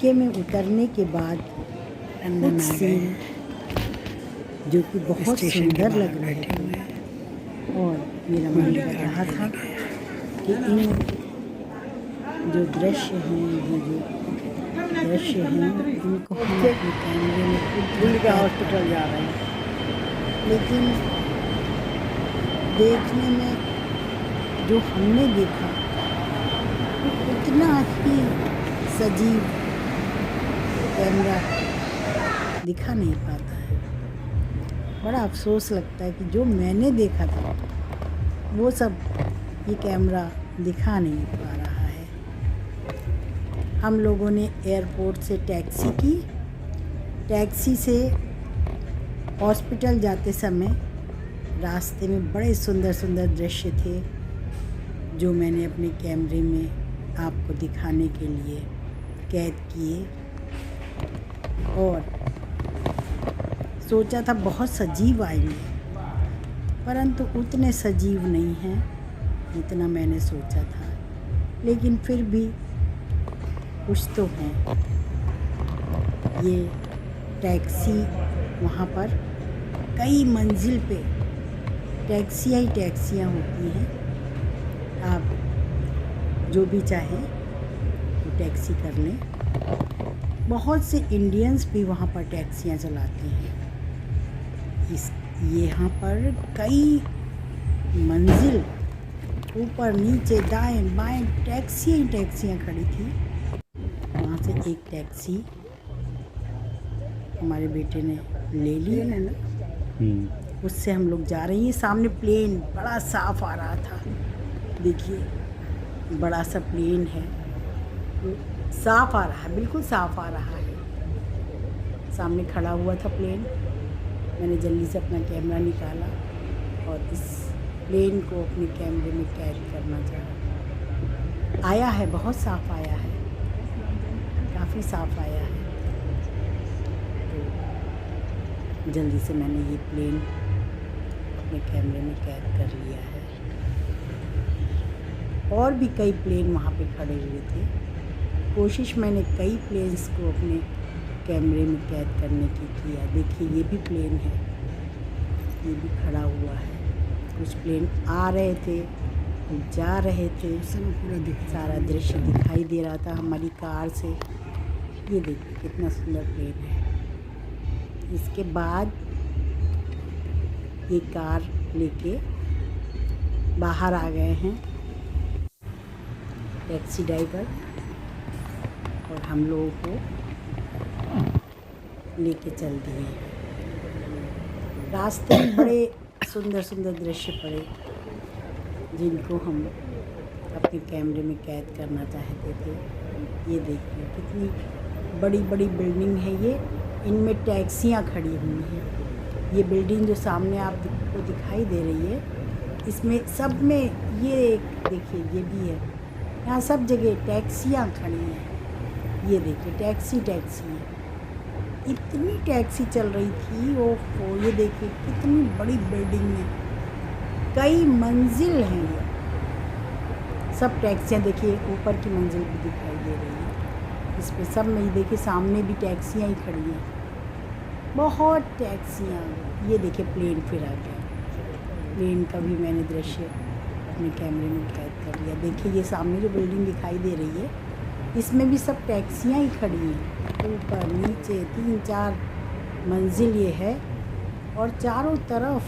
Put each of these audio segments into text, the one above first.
DK में उतरने के बाद कुछ सीन जो कि बहुत सुंदर लग रहे थे, और मेरा मन कर रहा था कि इन जो दृश्य हैं, ये जो दृश्य हैं, इनको हम अपने कैमरे में खुद के हॉस्पिटल जा रहे हैं। लेकिन देखने में जो हमने देखा उतना ही सजीव कैमरा दिखा नहीं पाता है। बड़ा अफसोस लगता है कि जो मैंने देखा था वो सब ये कैमरा दिखा नहीं पा रहा है। हम लोगों ने एयरपोर्ट से टैक्सी की, टैक्सी से हॉस्पिटल जाते समय रास्ते में बड़े सुंदर सुंदर दृश्य थे जो मैंने अपने कैमरे में आपको दिखाने के लिए कैद किए, और सोचा था बहुत सजीव आएंगे, परंतु उतने सजीव नहीं हैं जितना मैंने सोचा था। लेकिन फिर भी कुछ तो हैं। ये टैक्सी वहाँ पर कई मंजिल पे टैक्सियाँ ही टैक्सियाँ होती हैं। आप जो भी चाहें वो टैक्सी कर लें। बहुत से इंडियंस भी वहाँ पर टैक्सियाँ चलाते हैं। यहाँ पर कई मंजिल ऊपर नीचे दाएं बाएं टैक्सियाँ ही टैक्सियाँ खड़ी थी। वहाँ से एक टैक्सी हमारे बेटे ने ले ली है ना, उससे हम लोग जा रहे हैं। सामने प्लेन बड़ा साफ आ रहा था, देखिए बड़ा सा प्लेन है, साफ आ रहा है, बिल्कुल साफ आ रहा है। सामने खड़ा हुआ था प्लेन। मैंने जल्दी से अपना कैमरा निकाला और इस प्लेन को अपने कैमरे में कैद करना चाहा। आया है, बहुत साफ आया है, काफ़ी साफ आया है। तो जल्दी से मैंने ये प्लेन अपने कैमरे में कैद कर लिया है। और भी कई प्लेन वहाँ पे खड़े हुए थे। कोशिश मैंने कई प्लेन्स को अपने कैमरे में कैद करने की किया। देखिए ये भी प्लेन है, ये भी खड़ा हुआ है। कुछ प्लेन आ रहे थे, कुछ जा रहे थे, पूरा सारा दृश्य दिखाई दे रहा था हमारी कार से। ये देखिए कितना सुंदर प्लेन है। इसके बाद ये कार लेके बाहर आ गए हैं टैक्सी ड्राइवर, और हम लोगों को लेके चल दिए। रास्ते में बड़े सुंदर सुंदर दृश्य पड़े जिनको हम अपने कैमरे में कैद करना चाहते थे। ये देखिए कितनी बड़ी बड़ी बिल्डिंग है ये, इनमें टैक्सियाँ खड़ी हुई हैं। ये बिल्डिंग जो सामने आपको दिखाई दे रही है, इसमें सब में ये देखिए ये भी है। यहाँ सब जगह टैक्सियाँ खड़ी हैं। ये देखिए टैक्सी है, इतनी टैक्सी चल रही थी। वो ये देखिए कितनी बड़ी बिल्डिंग है, कई मंजिल हैं ये सब टैक्सियाँ। देखिए ऊपर की मंजिल भी दिखाई दे रही है इस पे सब में। देखिए सामने भी टैक्सियाँ ही खड़ी हैं, बहुत टैक्सियाँ। ये देखिए प्लेन फिर आ गया। प्लेन का भी मैंने दृश्य अपने कैमरे में कैद कर लिया। देखिए ये सामने जो बिल्डिंग दिखाई दे रही है, इसमें भी सब टैक्सियाँ ही खड़ी हैं, ऊपर नीचे 3-4 मंजिल ये है, और चारों तरफ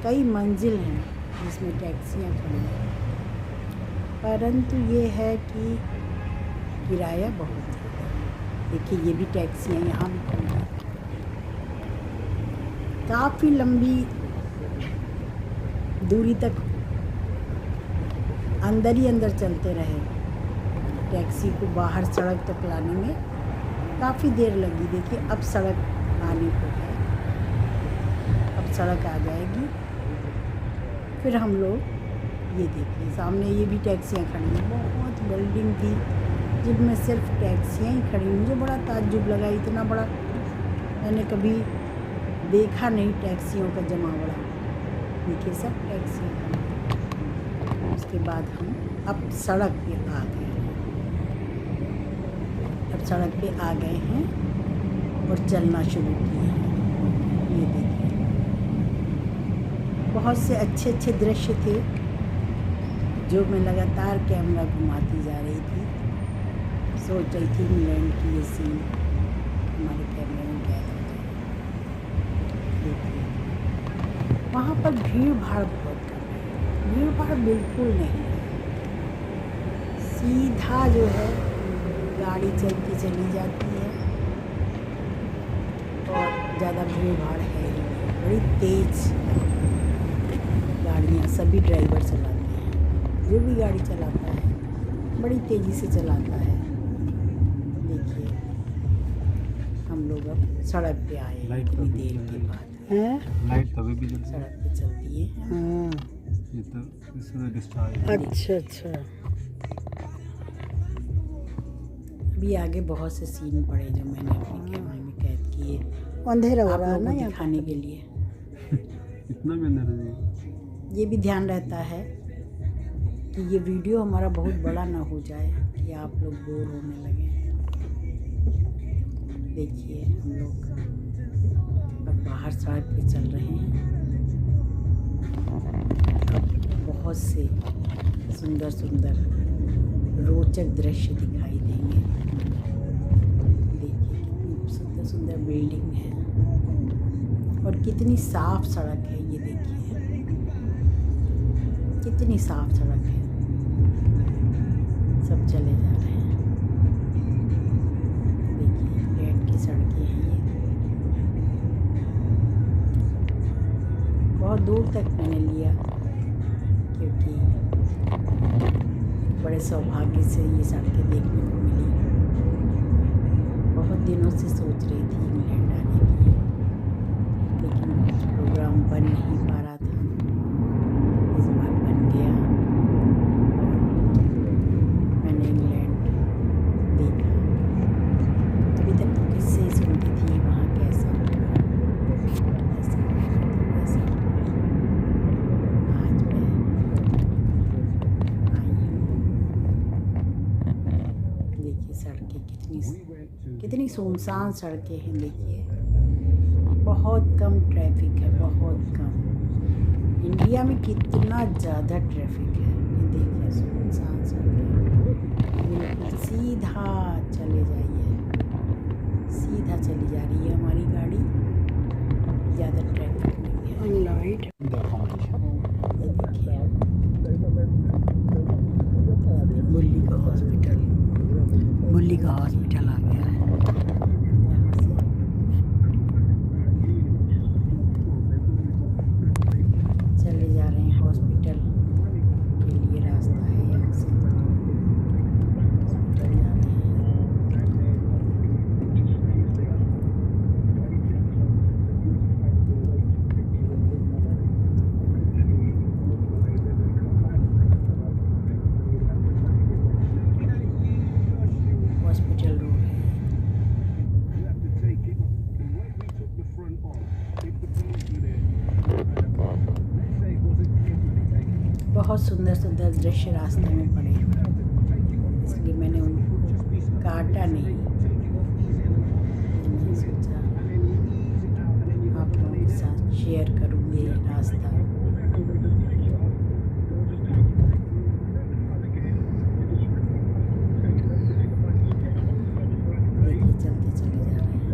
कई मंजिल हैं जिसमें टैक्सियाँ खड़ी हैं। परंतु ये है कि किराया बहुत है। देखिए ये भी टैक्सियाँ यहाँ भी खड़ी हैं। काफ़ी लंबी दूरी तक अंदर ही अंदर चलते रहे। टैक्सी को बाहर सड़क तक लाने में काफ़ी देर लगी। देखिए अब सड़क आने को है, अब सड़क आ जाएगी। फिर हम लोग ये देखिए सामने ये भी टैक्सियाँ खड़ी हैं। बहुत बिल्डिंग थी जिनमें सिर्फ टैक्सियाँ ही खड़ी। मुझे बड़ा ताज्जुब लगा, इतना बड़ा मैंने कभी देखा नहीं टैक्सियों का जमावड़ा। देखिए सब टैक्सियाँ खड़ी। उसके बाद हम अब सड़क पे आ गए। अब सड़क पे आ गए हैं और चलना शुरू किए हैं। ये देखिए, बहुत से अच्छे अच्छे दृश्य थे जो मैं लगातार कैमरा घुमाती जा रही थी। सोच रही थी इंग्लैंड की ये सीन हमारे कैमरे में कैद हो जाए। देखिए, वहाँ पर भीड़ भाड़ बहुत कम है, भीड़ भाड़ बिल्कुल नहीं है। सीधा जो है गाड़ी चलती चली जाती है और ज़्यादा भीड़ भाड़ है ही नहीं। बड़ी तेज़ गाड़ियाँ सभी ड्राइवर चलाते हैं, जो भी गाड़ी चलाता है बड़ी तेज़ी से चलाता है। देखिए, हम लोग अब सड़क पे आए हैं इतनी देर के बाद। हैं लाइट तभी भी जलती है, सड़क पे चलती है। हाँ ये तो इसमें डिस्चार्ज। अच्छा अच्छा, अभी आगे बहुत से सीन पड़े जो मैंने अपने कैमरे में कैद किए अंधेरा हो आप रहा है लोगों ना को यहाँ दिखाने के लिए। इतना भी अंदर नहीं। ये भी ध्यान रहता है कि ये वीडियो हमारा बहुत बड़ा ना हो जाए कि आप लोग बोर होने लगे। देखिए, हम लोग अब बाहर सड़क पे चल रहे हैं। अब बहुत से सुंदर सुंदर रोचक दृश्य दिखाई देंगे। देखिए, कितनी सुंदर सुंदर बिल्डिंग है और कितनी साफ सड़क है। ये देखिए, कितनी साफ सड़क है। सब चले जा रहे हैं। देखिए, इंग्लैंड की सड़कें हैं ये। बहुत दूर तक मैंने लिया क्योंकि बड़े सौभाग्य से ये सड़कें देखने को मिली। बहुत दिनों से सोच रही थी इंग्लैंड आने की, लेकिन कुछ प्रोग्राम बन नहीं पा रहा था। इस बार बन गया और मैंने इंग्लैंड देखा। अभी तक तो किससे सुनती थी वहाँ कैसा होगा, ऐसा होगा, वैसा होगा। आज मैं आई हूँ। देखिए, सड़कें कितनी सुनसान सड़कें हैं। देखिए, बहुत कम ट्रैफिक है, बहुत कम। इंडिया में कितना ज़्यादा ट्रैफिक है। ये देखिए, सुनसान सड़कें, बिल्कुल सीधा चले जाइए, सीधा चली जा रही है हमारी गाड़ी, ज़्यादा ट्रैफिक नहीं है। लाइट ये देखिए, मुरली का हॉस्पिटल आ गया है। यहाँ से चले जा रहे हैं हॉस्पिटल के लिए। रास्ता है यहाँ से हॉस्पिटल जा रहे हैं। हॉस्पिटल रोड है। बहुत सुंदर सुंदर दृश्य रास्ते में पड़े, इसलिए मैंने उनको काटा नहीं। मैंने सोचा आप लोगों के साथ शेयर करूँगी ये रास्ता। देखिए, चलते चले जा रहे हैं।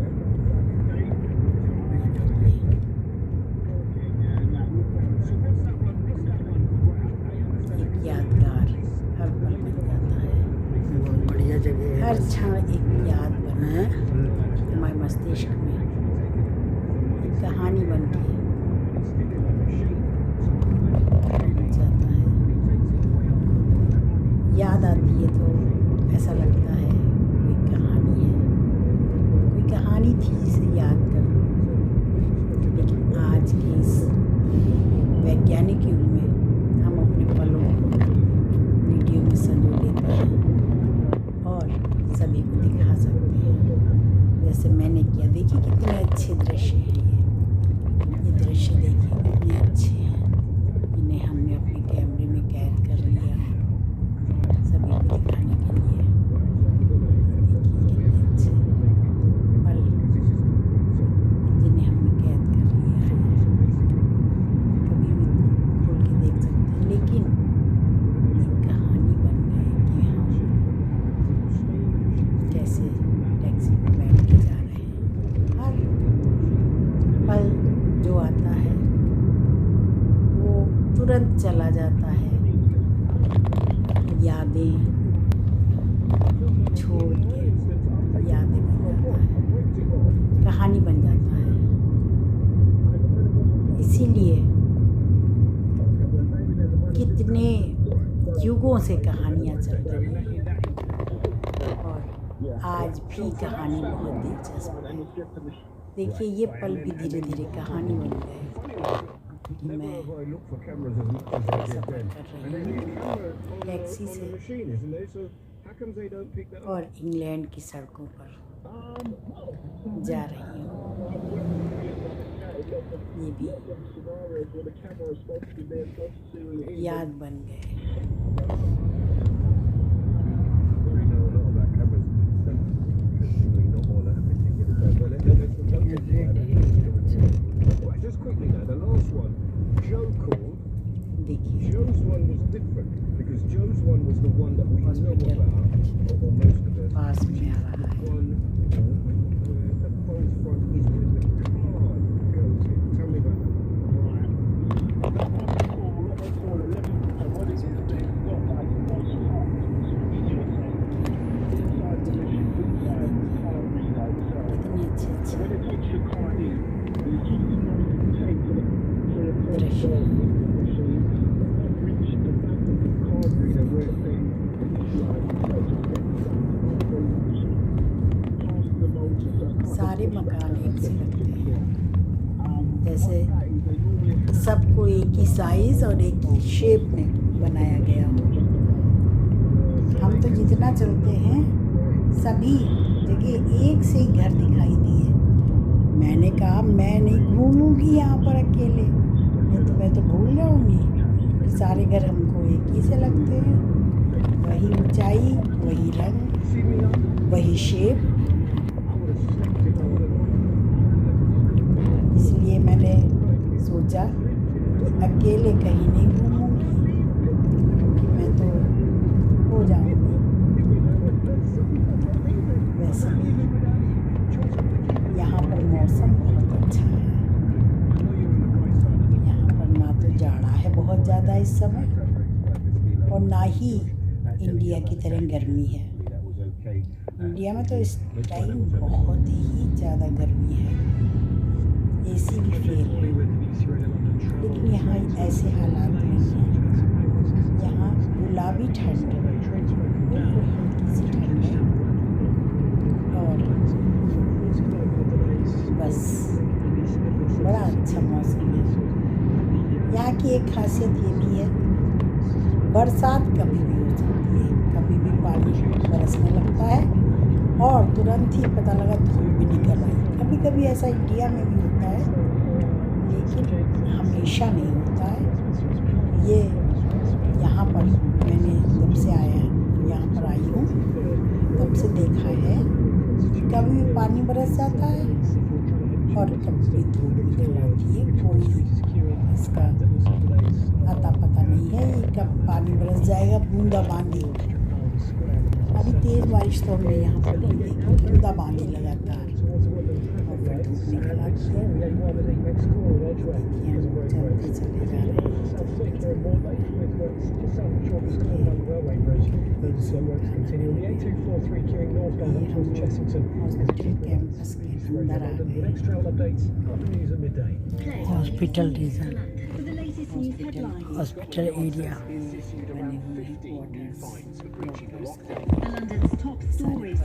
एक यादगार हर पल बन जाता है। बहुत बढ़िया जगह है। हर क्षण एक याद बना है हमारे मस्तिष्क में, एक कहानी बन के बन जाता है। याद आती है तो ऐसा लगता है कोई कहानी है, कोई कहानी थी जिसे याद करूं। लेकिन आज के इस वैज्ञानिक युग में हम अपने पलों को वीडियो में संजो लेते हैं और सभी को दिखा सकते हैं, जैसे मैंने किया। देखिए, कितने अच्छे दृश्य हैं ये दृश्य देखिए, कितने अच्छे हैं। इन्हें हमने अपने कैमरे में कैद कर लिया सभी को दिखाने के लिए। देखिए, कितने युगों से कहानियाँ चल रही हैं और आज भी कहानी बहुत दिलचस्प है। देखिए ये पल भी धीरे धीरे कहानी बन गए कि मैं सफ़र कर रही हूँ टैक्सी से और इंग्लैंड की सड़कों पर जा रही हूँ। ये भी याद बन गए। Just quickly now, the last one, Joe called. देखिए Joe's one was different because Joe's one was the one that we know Hospital. about, or most of it. पास में आ रहा है। One where the both front is where the car goes in. Tell me about that. कितनी अच्छी दृश्य है। सारे मकान एक से लगते हैं, जैसे सबको एक ही साइज और एक ही शेप में बनाया गया हो। हम तो जितना चलते हैं सभी जगह एक से ही घर दिखाई दिए। मैंने कहा मैं नहीं घूमूंगी यहाँ पर अकेले, नहीं तो मैं तो भूल जाऊंगी कि सारे घर हमको एक ही से लगते हैं। वही ऊंचाई, वही रंग, वही शेप। इसलिए मैंने सोचा कि अकेले कहीं नहीं घूमूंगी क्योंकि मैं तो हो जाऊंगी। वैसे भी यहाँ पर मौसम बहुत अच्छा है। यहाँ पर ना तो जाड़ा है बहुत ज़्यादा इस समय और ना ही इंडिया की तरह गर्मी है। इंडिया में तो इस टाइम बहुत ही ज़्यादा गर्मी है, एसी भी फेल है, लेकिन यहाँ ऐसे हालात नहीं हैं। यहाँ गुलाबी ठंड, बिल्कुल हल्की सी ठंड है और बस बड़ा अच्छा मौसम है। यहाँ की एक खासियत ये भी है, बरसात कभी भी हो सकती है, कभी भी पानी बरसने लगता है और तुरंत ही पता लगा धूप भी निकल आई। कभी कभी ऐसा इंडिया में भी होता है, लेकिन हमेशा नहीं होता है। ये यहाँ पर मैंने जब से यहाँ पर आई हूँ तब से देखा है कि कभी भी पानी बरस जाता है और कभी भी धूप निकल आती है। कोई इसका आता पता नहीं है ये कब पानी बरस जाएगा। बूंदाबांदी, अभी तेज़ बारिश तो हमने यहाँ पर नहीं देखी, बूंदाबांदी लगातार और फिर धूप निकल आती है। देखिए हम चलते चले जा रहे हैं। हॉस्पिटल कैंपस के अंदर आ गए। हॉस्पिटल रीजन, हॉस्पिटल एरिया बने हुए हैं, quarters, London's top stories.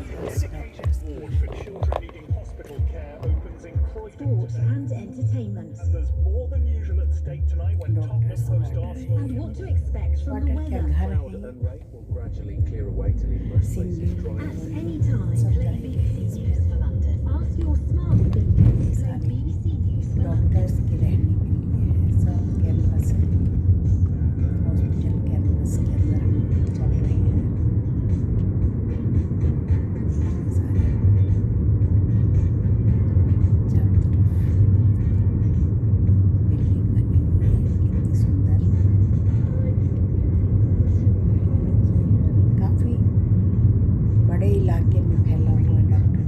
Sport and entertainment. There's more than usual at stake tonight when Tottenham host Arsenal. And what to expect from the quarter क्या weather. घर Cloud है, and rain will gradually clear away till it most places dry. At any time, play BBC News for London. Ask your smart speaker to play BBC News for London. Doctors के रहने के लिए है, सब campus है। Hospital campus के अंदर हम चल रहे हैं। सारे चारों तरफ बिल्डिंग बनी हुई है, कितनी सुंदर। काफ़ी बड़े इलाके में फैला हुआ है doctor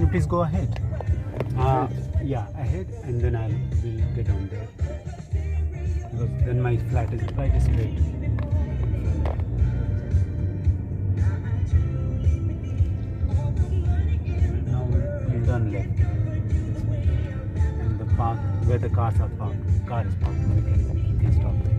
Can you please go ahead? Yeah, ahead, and then will get on there. Because then my flat is right straight. Now we'll turn left. And the park where the cars are parked, car is parked, we can stop there.